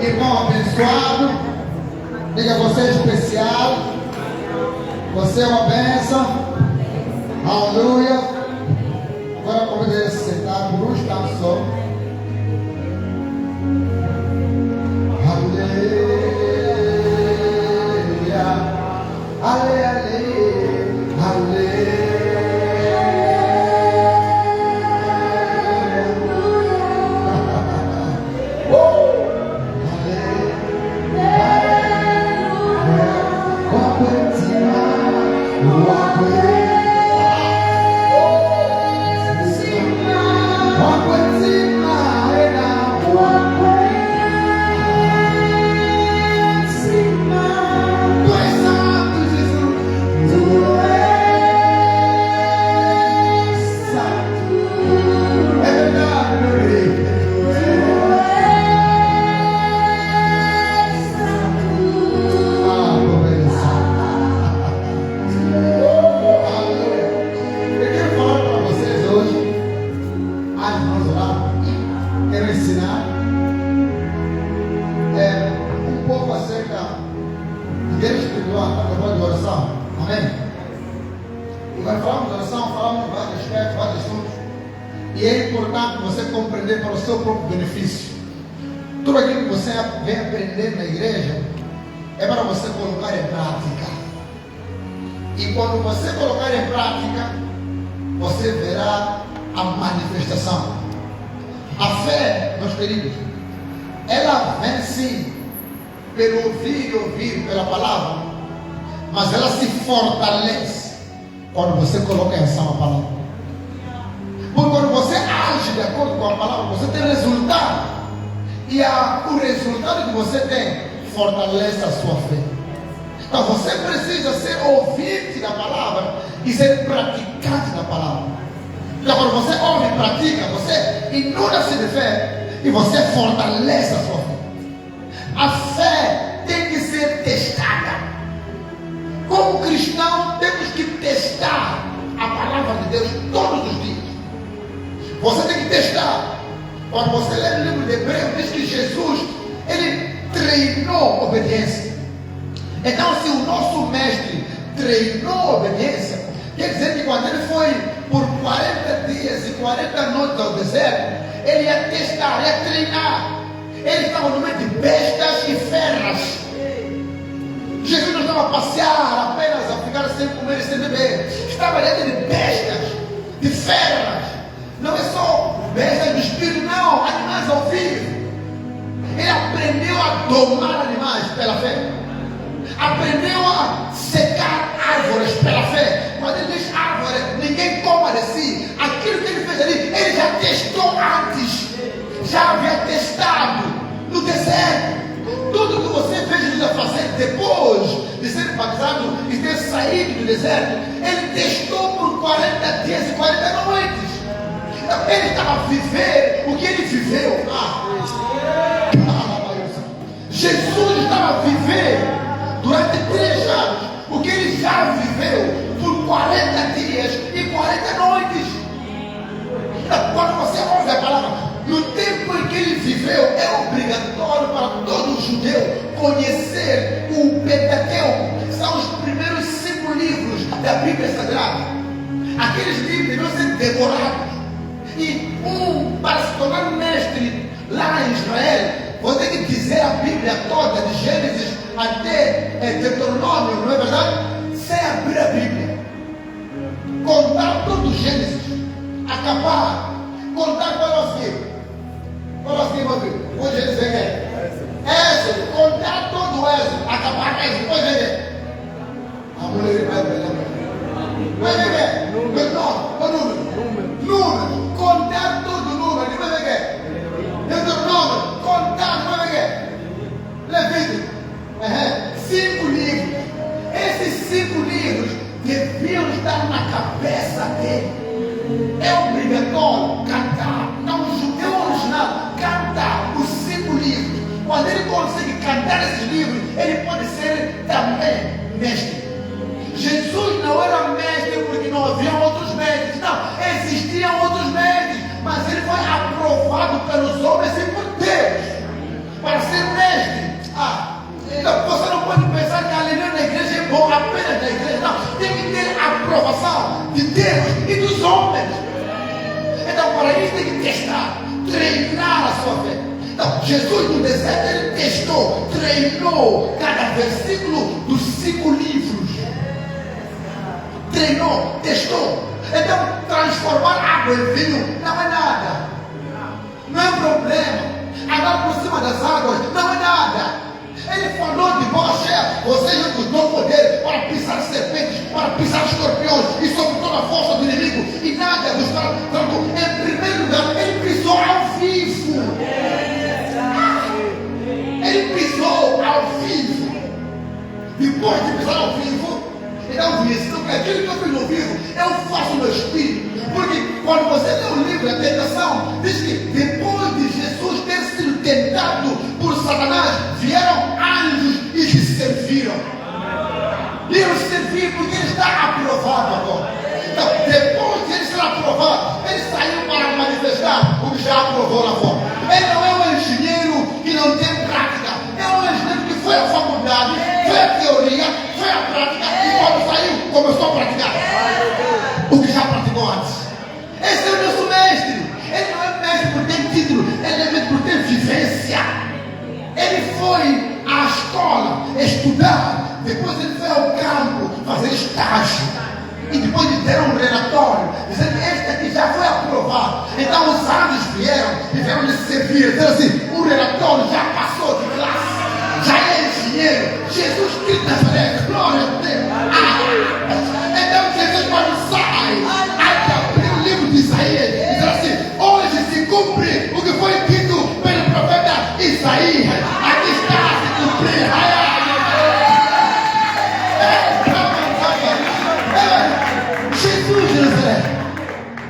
Irmão abençoado, diga, você é especial, você é uma bênção, aleluia. Agora convido ele a se sentar por um instante só. Aleluia, aleluia, aleluia. Para o seu próprio benefício. Tudo aquilo que você vem aprender na igreja é para você colocar em prática. E quando você colocar em prática, você verá a manifestação. A fé, meus queridos, ela vem sim pelo ouvir e ouvir pela palavra, mas ela se fortalece quando você coloca em ação a palavra. Porque quando você age de acordo com a palavra, você tem resultado. E o resultado que você tem fortalece a sua fé. Então você precisa ser ouvinte da palavra e ser praticante da palavra. Então quando você ouve e pratica, você inunda-se de fé e você fortalece a sua fé. A fé tem que ser testada. Como cristão, temos que testar a palavra de Deus todos os dias. Você tem que testar. Quando você lê o livro de Hebreus, diz que Jesus, ele treinou obediência. Então, se o nosso mestre treinou obediência, quer dizer que quando ele foi por 40 dias e 40 noites ao deserto, ele ia testar, ia treinar. Ele estava no meio de bestas e feras. Jesus não estava a passear apenas, a ficar sem comer e sem beber. Estava dentro de bestas, de feras. Não é só bestas do espírito, não, animais ao vivo. Ele aprendeu a domar animais pela fé. Aprendeu a secar árvores pela fé. Quando ele diz árvore, ninguém toma de si. Aquilo que ele fez ali, ele já testou antes. Já havia testado no deserto. Tudo que você fez Jesus a fazer depois de ser batizado e ter saído do deserto, ele testou por 40 dias e 40 noites. Ele estava a viver o que ele viveu. Jesus estava a viver durante 3 anos o que ele já viveu por 40 dias e 40 noites. Quando você ouve a palavra, no tempo em que ele viveu, é obrigatório para todo judeu conhecer o Pentateuco. São os primeiros 5 livros da Bíblia Sagrada. Aqueles livros deviam ser devorados. E para se tornar mestre lá em Israel, você tem que dizer a Bíblia toda, de Gênesis até Deuteronômio, não é verdade? Sem abrir a Bíblia. Contar todo o Gênesis, acabar, contar qual é o fim. Qual é o fim, meu filho? O Gênesis vem aqui. Êxodo, contar todo o Êxodo, acabar Êxodo, depois vem aqui. A mulher vai ver, vai ver. Número. Contar todo o número, de vai ver. Deuteronômio, contar, vai ver. Levítico, 5 livros. Esses 5 livros deviam estar na cabeça dele. É obrigatório cantar. Então, o judeu original canta os 5 livros. Quando ele consegue cantar esses livros, ele pode ser também mestre. Jesus não era mestre porque não havia outros mestres. Não, existiam outros mestres, mas ele foi aprovado pelos homens e por Deus para ser mestre. mestre. Então você não pode pensar que a alegria da igreja é bom apenas da igreja. Não, tem que ter a aprovação de Deus e dos homens. Então, para isso tem que testar, treinar a sua fé. Então, Jesus no deserto, ele testou, treinou cada versículo dos 5 livros. Treinou, testou. Então, transformar água em vinho não é nada. Não é problema. Andar por cima das águas não é nada. Ele falou de boca cheia: você lhe deu poder para pisar serpentes, para pisar escorpiões e sobre toda a força do inimigo, e nada vos fará. Em primeiro lugar, ele pisou ao vivo. Ele pisou ao vivo. Depois de pisar ao vivo, então disse: aquilo que eu fiz no vivo, eu faço no espírito. Porque quando você lê o livro da tentação, diz que depois de Jesus ter sido tentado por Satanás, vieram anjos e lhe serviram. E ele serviu porque ele está aprovado agora. Então, depois de ele ser aprovado, ele saiu para manifestar o que já aprovou lá fora. Ele não é um engenheiro que não tem prática. É um engenheiro que foi à faculdade, foi à teoria, foi à prática, e quando saiu, começou a praticar o que já praticou antes. Esse é o nosso mestre. Ele não é mestre por ter título, ele é mestre por ter vivência. Ele foi à escola estudar, depois ele foi ao campo fazer estágio, e depois lhe deram um relatório dizendo que este aqui já foi aprovado. Então os anjos vieram e vieram lhe servir, dizendo assim: o relatório já passou de classe, já é engenheiro. Jesus Cristo de Nazaré, glória a Deus. Então Jesus, quando sai, há que abrir o livro de Isaías e dizer assim: hoje se cumpre o que foi dito pelo profeta Isaías. Aqui está a se cumprir. Jesus de Nazaré.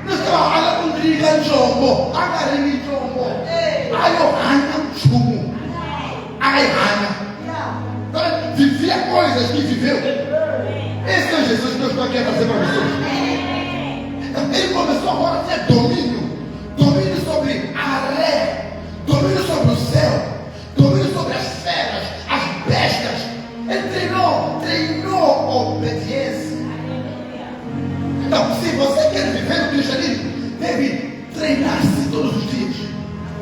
Não estava falando com Drigan Jombo, Agarimi Jombo, Ayohana Chumu, Ayana. Vivia coisas que viveu. Esse é Jesus que eu estou aqui a trazer para vocês. Ele começou agora a ter domínio sobre a ré, domínio sobre o céu, domínio sobre as feras, as bestas. Ele treinou obediência. Então, se você quer viver no cristianismo, deve treinar-se todos os dias.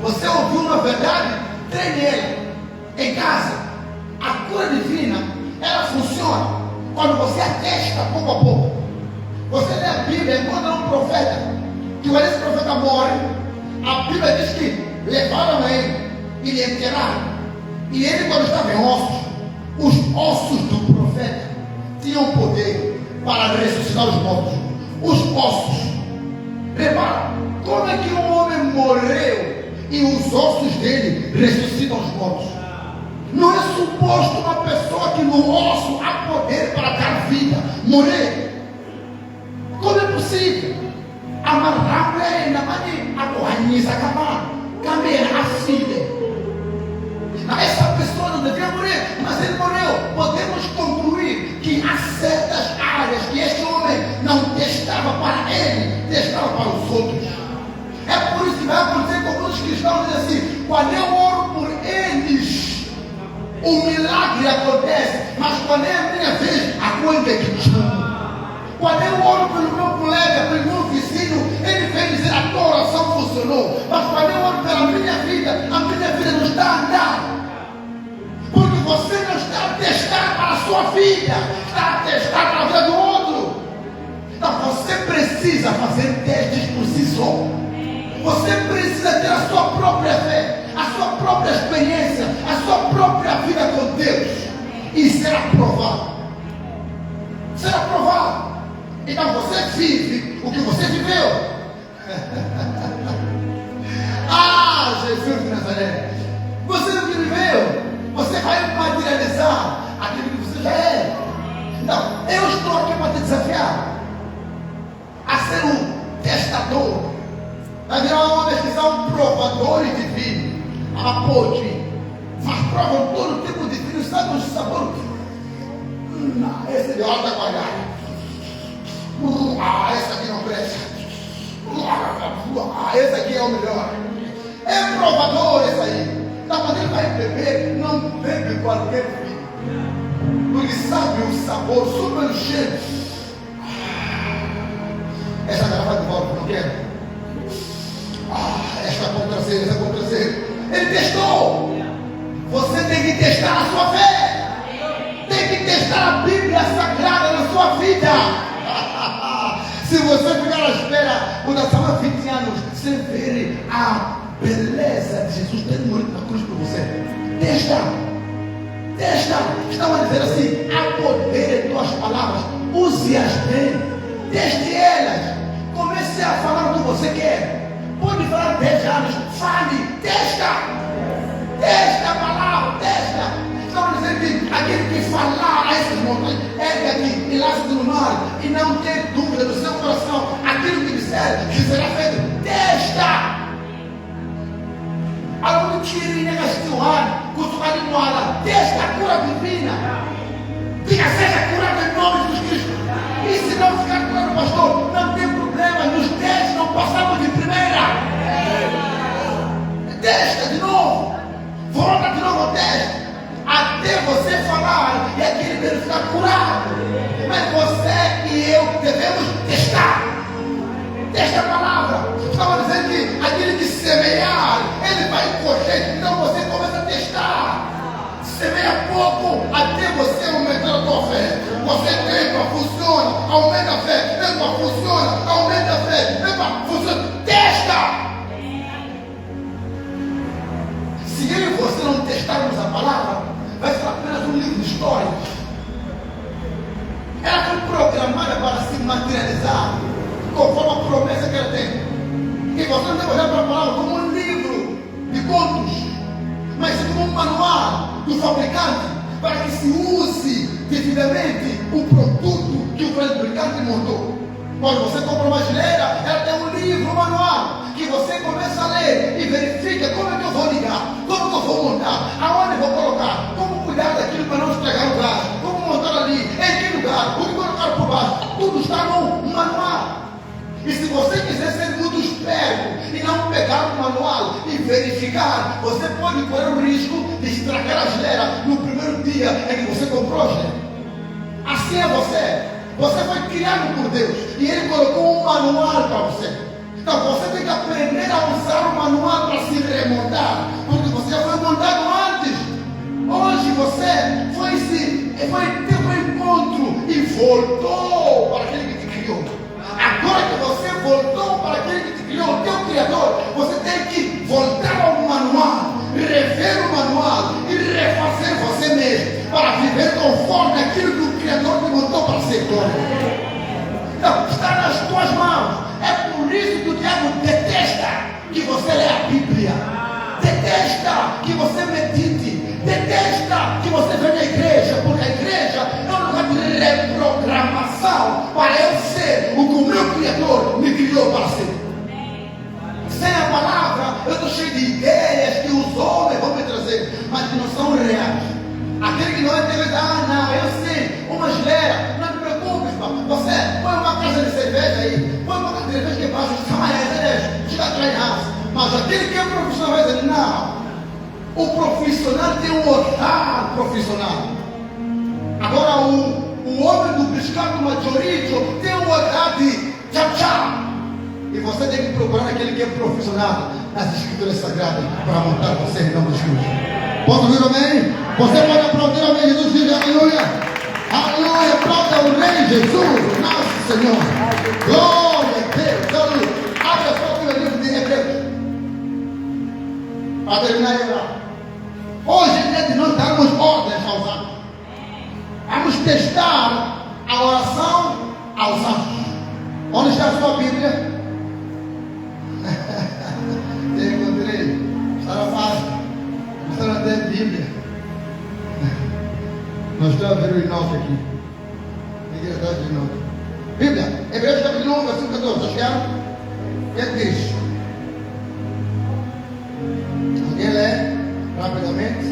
Você ouviu uma verdade? Treine ela em casa. A cura divina, ela funciona quando você atesta pouco a pouco. Você lê a Bíblia, encontra um profeta, que quando esse profeta morre, a Bíblia diz que levaram ele e lhe enterraram. E ele, quando estava em ossos, os ossos do profeta tinham poder para ressuscitar os mortos. Os ossos. Repara, como é que um homem morreu e os ossos dele ressuscitam os mortos? Não é suposto uma pessoa que no osso há poder para dar vida morrer. Como é possível? Amarrar na mani, a corraniza acabar, caminhar a filha. Essa pessoa não devia morrer, mas ele morreu. Podemos concluir que há certas áreas que este homem não testava para ele, testava para os outros. É por isso que vai acontecer com muitos cristãos dizem assim: quando eu oro por eles, o milagre acontece, mas quando é a minha vez, a coisa é que chama. Quando eu oro pelo meu colega, pelo meu vizinho, ele vem dizer: a tua oração funcionou. Mas quando eu oro pela minha vida, a minha vida não está a andar. Porque você não está a testar para a sua vida, está a testar para a vida do outro. Então você precisa fazer testes por si só. Você precisa ter a sua própria fé, a sua própria experiência, a sua própria vida com Deus, e ser aprovado. Ser aprovado. Então você vive o que você viveu. Ah, Jesus de Nazaré, você o que viveu, você vai materializar aquilo que você já é. Então, eu estou aqui para te desafiar a ser um testador. Vai virar uma pesquisa, provadores de vinho. Pode, mas provam todo tipo de vinho, sabe o sabor? Esse de alta qualidade. Esse aqui não presta. Esse aqui é o melhor. É provador esse aí. Então, quando ele vai beber, não bebe qualquer vinho. Porque sabe o sabor, super o cheiro. Essa garrafa de volta, não quero. Esta com traseira, essa com traseira. Ele testou. Você tem que testar a sua fé. Tem que testar a Bíblia Sagrada na sua vida. Se você ficar à espera por há 20 anos sem ver a beleza de Jesus tendo morrido na cruz por você, testa. Estão a dizer assim: há poder em tuas palavras, use-as bem, teste elas. Comece a falar o que você quer. Pode falar 10 anos, fale, testa a palavra, testa. Estão dizendo que aquele que falar a esses montanhas, ergue aqui e lança no mar, e não tem dúvida no seu coração, aquilo que disser que será feito, testa. Algum tiro e negação, costumado no ar, testa a cura divina. Diga, seja curado em nome de Jesus Cristo. E se não ficar curado, pastor, não tem problema, nos testes não passamos de primeira. Testa de novo, volta de novo ao teste, até você falar e aquele dele ficar curado. Mas você e eu devemos testar. Testa a palavra. Estava dizendo que aquele que semear, ele vai colher. Então você começa a testar. Semeia pouco até você aumentar a tua fé. Você tenta, funciona, aumenta a fé. Tenta, funciona, aumenta a fé. Tenta, funciona, testa. Se eu e você não testarmos a palavra, vai ser apenas um livro de histórias. Ela foi programada para se materializar conforme a promessa que ela tem. E você não deve olhar para a palavra como um livro de contos, mas como um manual do fabricante para que se use devidamente o produto que o fabricante montou. Quando você compra uma geleira, ela tem um livro, um manual, que você começa a ler e verifica como é que eu vou ligar, como que eu vou montar, aonde eu vou colocar, como cuidar daquilo para não estragar o gás, como montar ali, em que lugar, o que colocar por baixo. Tudo está no manual. E se você quiser ser muito esperto e não pegar o manual e verificar, você pode correr o risco de estragar a geleira no primeiro dia em que você comprou a geleira. Assim é você. Você foi criado por Deus e Ele colocou um manual para você. Então você tem que aprender a usar o manual para se remontar, porque você já foi montado antes. Hoje você teve um encontro e voltou para aquele que te criou. Agora que você voltou para aquele que te criou, o teu Criador, você tem que voltar ao manual, rever o manual e refazer você mesmo, para viver conforme aquilo que o Criador te montou para ser glória. Então, está nas tuas mãos. É por isso que o diabo detesta que você lê a Bíblia, detesta que você medite, detesta que você venha à igreja, porque a igreja é um lugar de reprogramação para eu ser o que o meu Criador me criou para ser. Sem a palavra, eu estou cheio de ideias que os homens vão me trazer, mas que não são reais. Aquele que não é Deus, não, eu sei, uma geleira, não te preocupes, você põe uma caixa de cerveja aí, põe uma caixa de cerveja que baixa, chega atrás de raça. Mas aquele que é profissional vai dizer, não, o profissional tem um olhar profissional. Agora o homem do pescado majorito tem um olhar de tchau. E você tem que procurar aquele que é profissional nas escrituras sagradas para montar você em nome de Jesus. Posso ouvir amém? Você pode aplaudir amém? Jesus diz aleluia. Aleluia, aplauda o Rei Jesus, nosso Senhor. Glória a Deus, aleluia. Abre a sua Bíblia de Hebreus. Para terminar de orar. Hoje é dia de nós darmos ordens aos anjos. Vamos testar a oração aos anjos. Onde está a sua Bíblia? Encontrei. Está fácil. Você não tem Bíblia. Nós estamos a ver o Inoque aqui. Ninguém está de Inoque. Bíblia, Hebreus capítulo 1, versículo 14. Acharam? O que diz? Alguém lê rapidamente?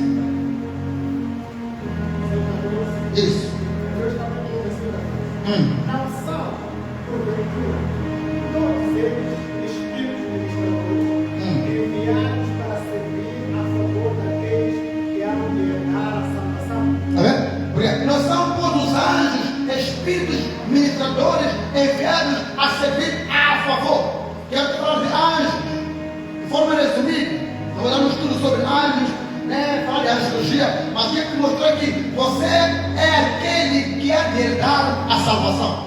Isso. Não são, porventura, todos eles espíritos ministradores enviados para servir a favor da Quero te falar de anjos, de forma resumida. Não vou dar um estudo sobre anjos, né? Falar de angiologia, mas quero te mostrar que você é aquele que há de herdar a salvação.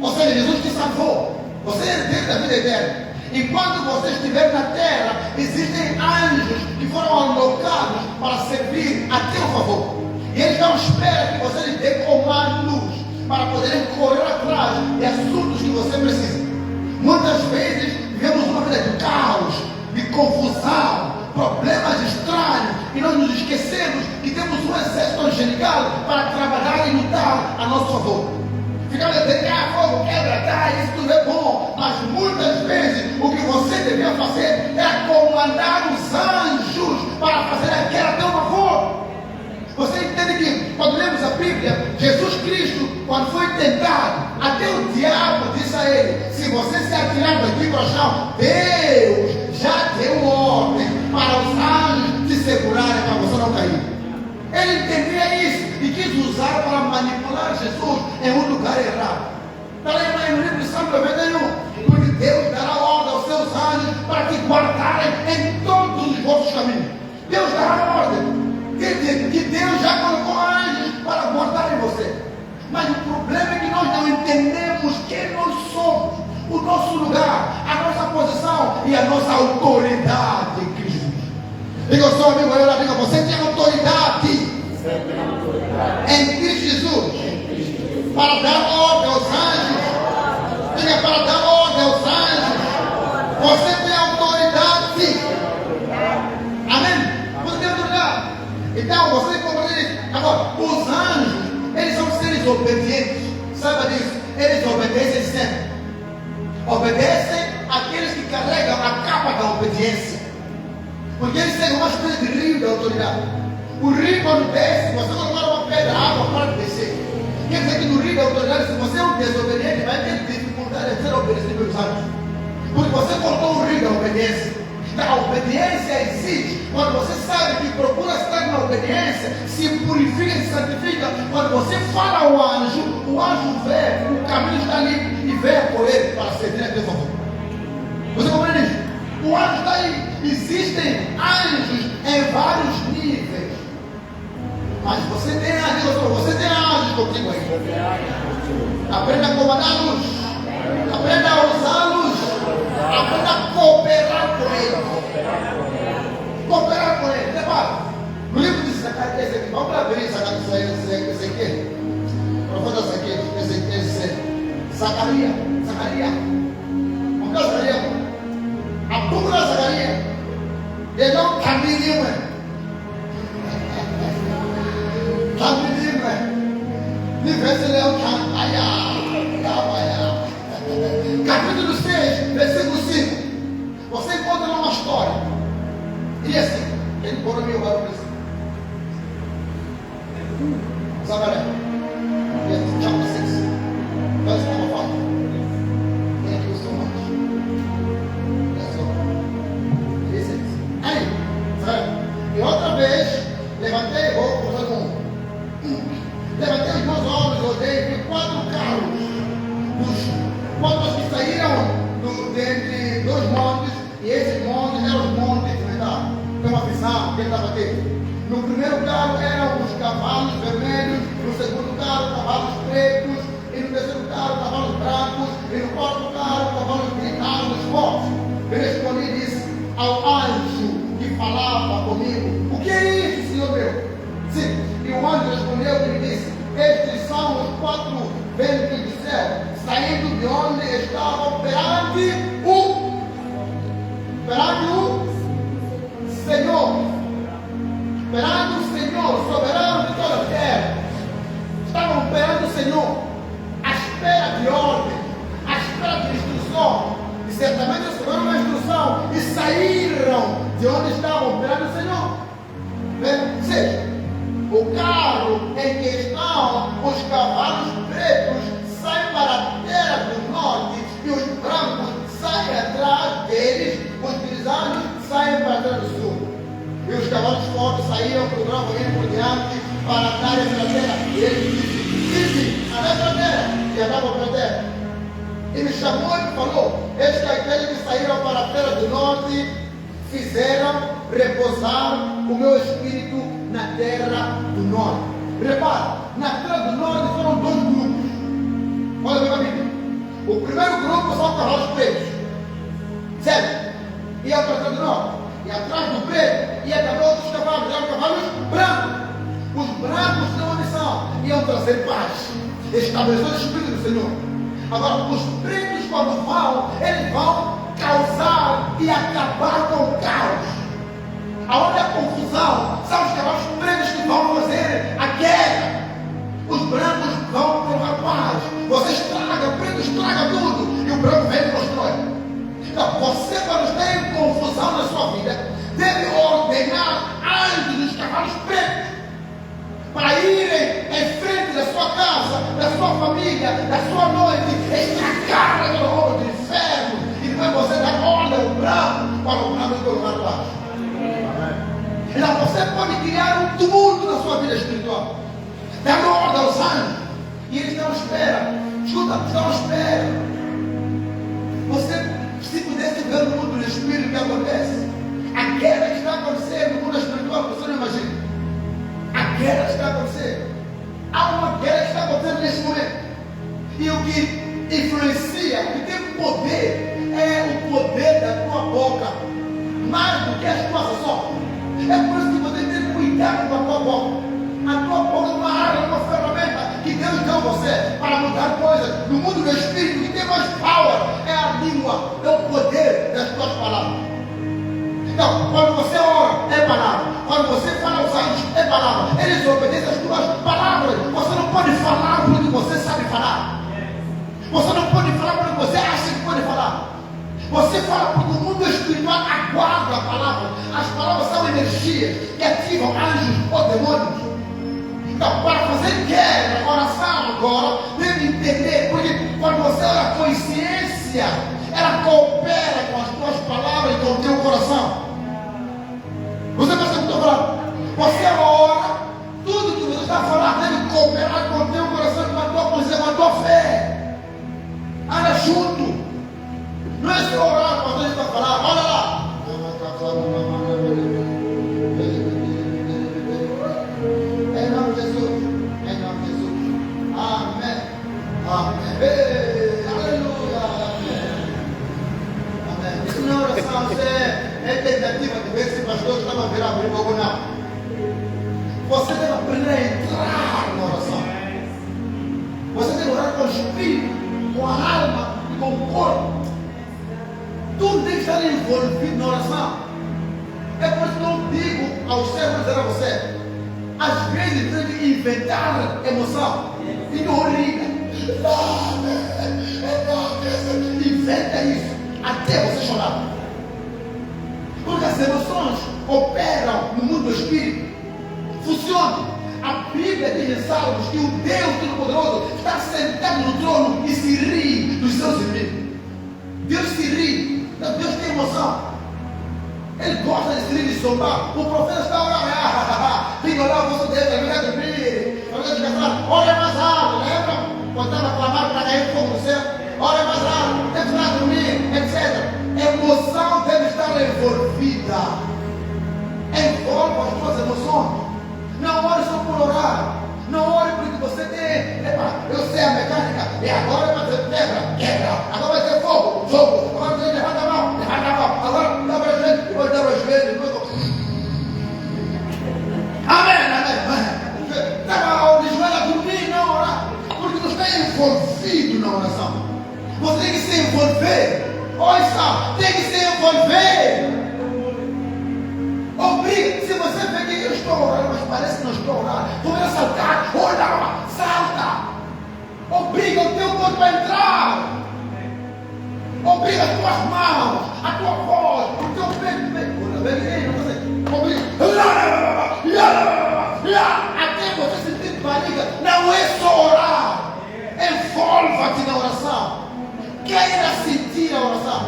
Ou seja, Jesus te salvou. Você é herdeiro da vida eterna. Enquanto você estiver na terra, existem anjos que foram alocados para servir a teu favor. E eles não esperam que você lhe dê comandos para poderem correr atrás de assuntos que você precisa. Muitas vezes vivemos uma vida de caos, de confusão, problemas estranhos, e nós nos esquecemos que temos um exército angelical para trabalhar e lutar a nosso favor. Ficamos a dizer, fogo, quebra, isso tudo é bom, mas muitas vezes o que você devia fazer é comandar os anjos para fazer aquilo a teu favor. Você entende que quando lemos a Bíblia, Jesus Cristo, quando foi tentado, até o diabo disse a ele: se você se atirar daqui para o chão, Deus já deu ordem para os anjos te segurarem para você não cair. Ele entendia isso e quis usar para manipular Jesus em um lugar errado. Está lá no livro de Salmo 91, porque Deus dará ordem aos seus anjos para te guardarem em todos os vossos caminhos. Deus dará ordem. Que Deus já colocou anjos para guardarem você. Mas o problema é que nós não entendemos quem nós somos, o nosso lugar, a nossa posição e a nossa autoridade em Cristo. Diga ao seu amigo, diga, você tem autoridade em Cristo Jesus para dar ordem aos anjos. Diga, para dar ordem aos anjos. Você tem autoridade. Amém? Você tem autoridade. Então, você tem que compreender isso. Agora, os anjos, eles são seres obedientes. Saiba disso. Eles obedecem sempre. Obedecem àqueles que carregam a capa da obediência. Porque eles têm uma espécie de rio de autoridade. O rio, quando desce, você colocar uma pedra, água para descer. Quer dizer que no rio de autoridade, se você é um desobediente, vai ter dificuldade de ser obedecido pelos anjos. Porque você cortou o rio da obediência. A obediência existe quando você sabe que procura estar na obediência, se purifica e se santifica. Quando você fala ao anjo, o anjo vê, o caminho está livre e vem por ele para servir a teu favor. Você compreende isso? O anjo está aí. Existem anjos em vários níveis. Mas você tem anjos contigo aí. Aprenda a comandá-los. Aprenda a usá-los. Aprenda a cooperar com eles. Cooperar com eles. Repara, no livro de Zacarias, vamos abrir Zacarias, profeta Zacarias. Vamos ver Zacarias. A boca da Zacarias, ele não caminha, capítulo 6, versículo 5. Você encontra uma história. E assim, ele pôr no meu lugar para isso. Zacarias, chapter 6, verse number 5. Thank you so much. Let's go. Listen. Aí, e outra vez, levantei, vou usar um. Levantei os meus olhos, olhei, vi 4 carros. Quando que saíram dentre 2 montes, e esses montes eram os montes de verdade. Tem uma visão que ele estava tendo. No primeiro carro eram os cavalos vermelhos, no segundo carro, cavalos pretos, e no terceiro carro, cavalos brancos, e no quarto carro, cavalos gritados fortes. Eu respondi e disse ao anjo que falava comigo: o que é isso, Senhor meu? Sim, e o anjo respondeu e me disse: estes são os 4 ventos do céu, saindo de onde estavam perante o Senhor, soberano de toda a terra. Estavam perante o Senhor, à espera de ordem, à espera de instrução, e certamente receberam uma instrução e saíram de onde estavam perante o Senhor. Seja, o carro em que estão os cavalos pretos saem para a terra do norte e os brancos saem atrás deles, os grisalhos saem para a terra do sul. E os cavalos fortes saíam para o branco indo por diante para andarem pela terra. E ele disse: andai pela terra. E andavam pela terra. E me chamou e me falou: este é aquele que saiu fizeram repousar o meu espírito na terra do norte. Repara, na terra do norte foram dois grupos. Olha bem a Bíblia. O primeiro grupo são cavalos pretos, certo? E a terra do norte. E atrás do preto ia também outros cavalos, eram cavalos brancos. Os brancos tinham uma missão, iam trazer paz, estabelecer o Espírito do Senhor. Agora, os pretos, quando vão, eles vão causar e acabar com o caos. Aonde há confusão, são os cavalos pretos que vão fazer a guerra. Os brancos vão provar paz. Você estraga, o preto estraga tudo, e o branco vem e constrói. Então, você, quando tem confusão na sua vida, deve ordenar antes dos cavalos pretos para irem em frente da sua casa, da sua família, da sua noite, estragar aquela obra do inferno, e depois você dá ordem ao branco para o branco colocar paz. Então você pode criar um tumulto na sua vida espiritual, dando ordem aos anjos, e eles estão à espera. Escuta, estão à espera. Você, se pudesse ver no mundo do espírito o que acontece, a guerra que está acontecendo no mundo espiritual, você não imagina. A guerra está acontecendo. Há uma guerra que está acontecendo nesse momento. E o que influencia, o que tem poder, é o poder da tua boca, mais do que as tuas ações. É por isso que você tem que cuidar com a tua boca. A tua boca é uma arma, uma ferramenta que Deus deu a você para mudar coisas. No mundo do espírito, o que tem mais power é a língua, é o poder das tuas palavras. Então, quando você ora, é palavra. Quando você fala aos anjos, é palavra. Eles obedecem as tuas palavras. Você não pode falar porque você sabe falar. Você não pode falar porque você acha que pode falar. Você fala porque o mundo espiritual aguarda a palavra. As palavras são energias que ativam anjos ou demônios. Então, para fazer guerra, oração agora, deve entender, porque quando você ora, a consciência, ela coopera com as tuas palavras e com o teu coração. Você percebe o que eu estou falando? Você ora, tudo que você está falando deve cooperar com o teu coração, com a tua consciência, com a tua fé. Anda junto. Não é só orar quando você está falando, olha lá. Em nome de Jesus. Em nome de Jesus. Amém. Amém. Ei, aleluia. Amém. Isso não é oração, isso é tentativa de ver se o pastor estava virando ou não. Você deve aprender a entrar na oração. Você deve orar com o espírito, com a alma e com o corpo. Tudo tem que estar envolvido na oração. É por isso que eu digo aos servos a você, às vezes tem que inventar emoção e não liga. Inventa isso até você chorar. Porque as emoções operam no mundo do espírito. Funcionam. A Bíblia diz em Salmos que o Deus Todo-Poderoso está sentado no trono e se ri dos seus inimigos. Deus se ri. Deus tem emoção. Ele gosta de se rir e zombar. O profeta está orando. Diga lá, você deve terminar de rir. Olha mais alto, lembra? Quando estava clamando para cair fogo do céu. Olha mais alto, deve estar a dormir, etc. Emoção deve estar envolvida. Envolva as suas emoções. Não ore só por orar. Não ore porque você tem. Eu sei a mecânica. E agora vai ter quebra. Agora vai ter fogo. Agora vai ter levanta a mão. Agora dobra a gente. Depois dobra os joelhos. Amém. Estava de joelho a dormir, não orar. Porque não está envolvido na oração. Você tem que se envolver. Olha só, tem que se envolver. Obriga, se você vê que eu estou orando, mas parece que não estou orando, começa a saltar, olha, salta. Obriga o teu corpo a entrar. Obriga as tuas mãos, a tua voz, o teu peito. Obriga. Até você sentir barriga. Não é só orar. Envolva-te na oração. Queira sentir a oração.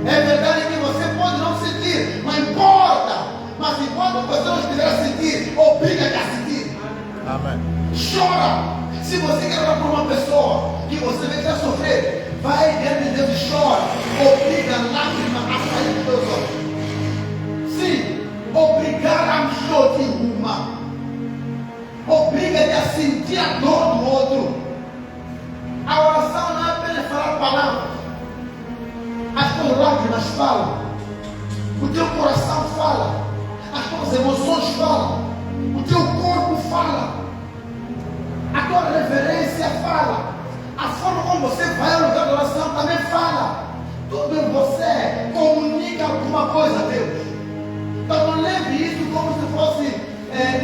É verdade que você pode não sentir, não importa. Mas enquanto você não estiver a sentir, obriga-te a sentir. Amém. Chora. Se você quer orar por uma pessoa que você vê que está sofrendo, vai diante de Deus e chora. Obriga a lágrima a sair dos teus olhos. obrigar a de uma, obriga-te a sentir a dor do outro. A oração não é apenas falar palavras, as tuas lágrimas falam, o teu coração fala, as tuas emoções falam, o teu corpo fala, a tua reverência fala, a forma como você vai ao lugar da oração também fala. Tudo em você comunica alguma coisa a Deus. Então não leve isso como se fosse,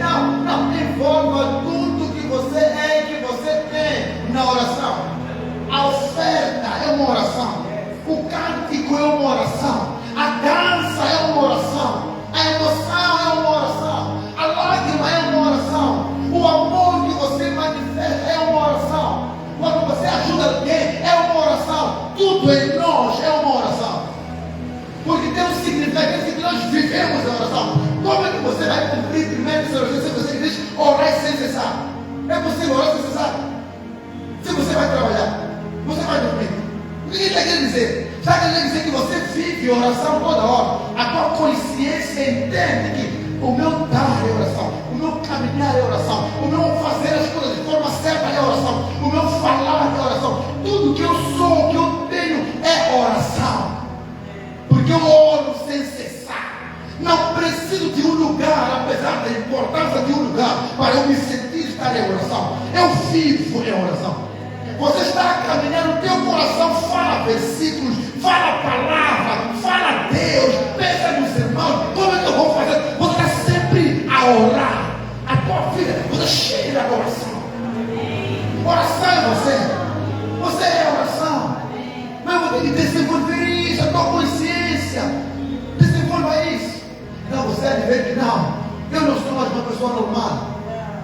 não, envolva tudo que você é e que você tem na oração. A oferta é uma oração, o cântico é uma oração, a dança é uma oração, a emoção é uma oração, a lágrima é uma oração, o amor que você manifesta é uma oração, quando você ajuda alguém é uma oração, tudo em nós é uma oração, porque tem um significado que nós vivemos a oração. Como é que você vai cumprir primeiro se você diz orar sem cessar? É possível orar sem cessar? Se você vai trabalhar, você vai dormir, o que ele está querendo dizer? Está querendo dizer que você vive oração toda hora, a tua consciência entende que o meu dar é oração, o meu caminhar é oração, o meu fazer as coisas de forma certa é oração, o meu falar é oração, tudo que eu sou, que eu tenho é oração, porque eu oro sem cessar. Não preciso de um lugar, apesar da importância de um lugar, para eu me sentir estar em oração. Eu vivo em oração. Você está caminhando, o teu coração fala versículos, fala palavra, fala Deus, pensa nos irmãos, como é que eu vou fazer? Você está sempre a orar, a tua vida, você cheira a oração. Oração é você é oração. Mas eu vou ter que desenvolver isso, a tua consciência, desenvolva isso. Então você deve ver que não, eu não sou mais uma pessoa normal,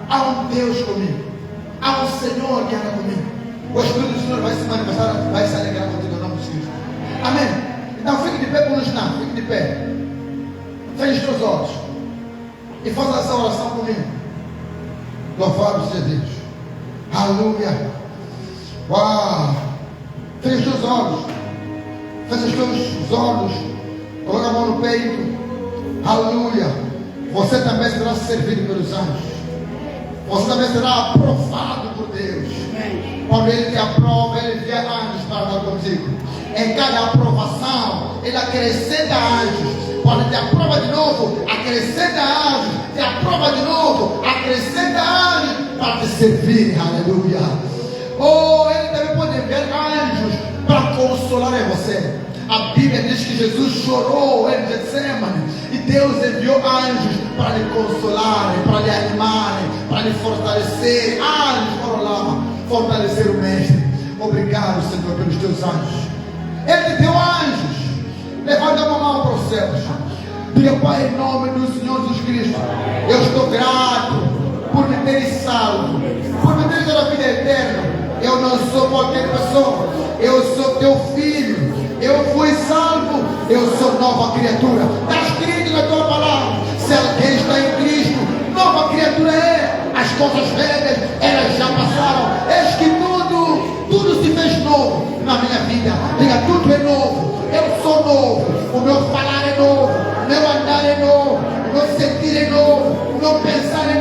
há um Deus comigo, há um Senhor que anda comigo. O Espírito do Senhor vai se manifestar, vai se alegrar contigo em nome de Jesus. Amém? Então fique de pé por nos ensinar, fique de pé. Feche os teus olhos e faça essa oração comigo. Louvado seja Deus. Aleluia. Uau. Feche os teus olhos. Feche os teus olhos. Coloca a mão no peito. Aleluia. Você também será servido pelos anjos. Você também será aprovado por Deus. Quando Ele te aprova, Ele envia anjos para estar contigo. Em cada aprovação, Ele acrescenta anjos. Quando te aprova de novo, acrescenta anjos. Te aprova de novo, acrescenta anjos para te servir. Aleluia. Oh, Ele também pode enviar anjos para consolar em você. A Bíblia diz que Jesus chorou em Getsemane e Deus enviou anjos para lhe consolarem, para lhe animarem, para lhe fortalecer. Anjos foram lá fortalecer o Mestre. Obrigado, Senhor, pelos teus anjos. Ele te deu anjos. Levanta uma mão para os céus. Diga, Pai, em nome do Senhor Jesus Cristo, eu estou grato por me teres salvo, por me teres dado a vida eterna. Eu não sou qualquer pessoa, eu sou teu filho. Eu fui salvo, eu sou nova criatura. Está escrito na tua palavra: se alguém está em Cristo, nova criatura é. As coisas velhas, elas já passaram. Eis que tudo se fez novo na minha vida. Diga, tudo é novo. Eu sou novo. O meu falar é novo, o meu andar é novo, o meu sentir é novo, o meu pensar é